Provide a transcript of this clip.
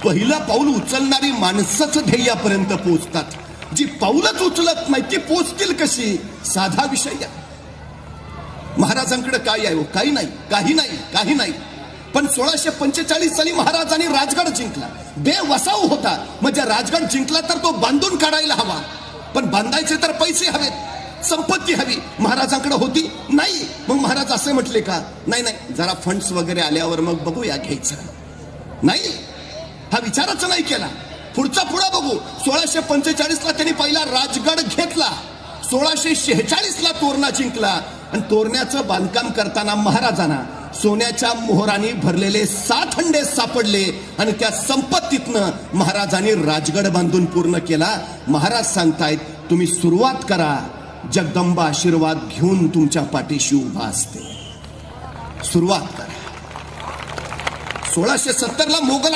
पहिलं पाऊल उचलणारी माणसंच ध्येयापर्यंत पोहोचतात. जी पाऊलच उचलत नाही ती पोहोचतील कशी? साधा विषय आहे. महाराजांकडे काय आहे? काही नाही, काही नाही, काही नाही. पण 1645 साली महाराजांनी राजगड जिंकला. बेवसाव होता. म्हणजे राजगड जिंकला तर तो बांधून काढायला हवा, पण बांधायचे तर पैसे हवेत, संपत्ती हवी. महाराजांकडे होती नाही. मग महाराज असे म्हटले का? नाही नाही, जरा फंड्स वगैरे आल्यावर मग बघूया घ्यायचं. नाही, हा विचारच नाही केला. पुढचा बघू. 1645 ला त्यांनी पहिला राजगड घेतला. 1646 ला तोरणा जिंकला. आणि तोरण्याचं बांधकाम करताना महाराजांना सोन्याच्या मोहरांनी भरलेले 7 हंडे सापडले आणि त्या संपत्तीतनं महाराजांनी राजगड बांधून पूर्ण केला. महाराज सांगतायत, तुम्ही सुरुवात करा, जगदंबा आशीर्वाद घेऊन तुमच्या पाठीशी उभा असते. सुरुवात करा. 1670 ला मोगलांनी